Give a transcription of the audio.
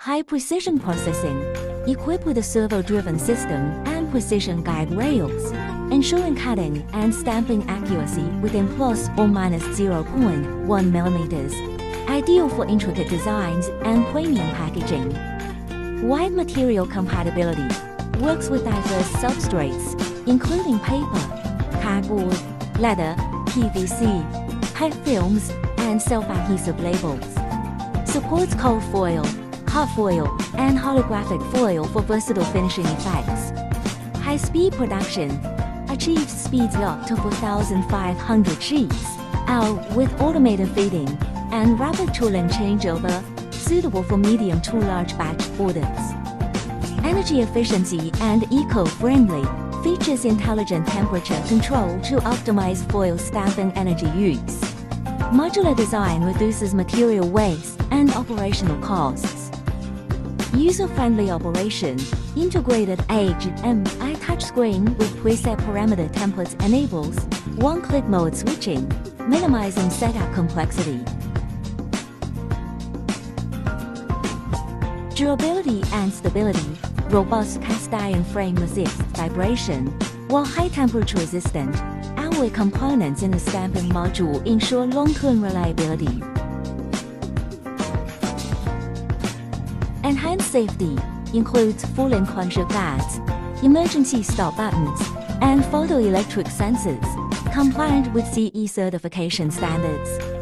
high-precision processing, equipped with a servo-driven system and precision guide rails, ensuring cutting and stamping accuracy within plus or minus 0.1 millimeters, ideal for intricate designs and premium packaging. Wide material compatibility, works with diverse substrates, including paper, cardboard, leather, PVC, PET films, and self-adhesive labels. Supports cold foil, hot foil, and holographic foil for versatile finishing effects. High-speed production achieves speeds up to 4,500 sheets out with automated feeding and rapid tooling changeover, suitable for medium to large batch orders. Energy efficiency and eco-friendly, features intelligent temperature control to optimize foil stamping energy use. Modular design reduces material waste and operational costs. User-friendly operation, integrated HMI touchscreen with preset parameter templates enables one-click mode switching, minimizing setup complexity. Durability and stability, robust cast iron frame resists vibration, while high-temperature resistant, alloy components in the stamping module ensure long-term reliability. Enhanced safety includes full enclosure guards, emergency stop buttons, and photoelectric sensors, compliant with CE certification standards.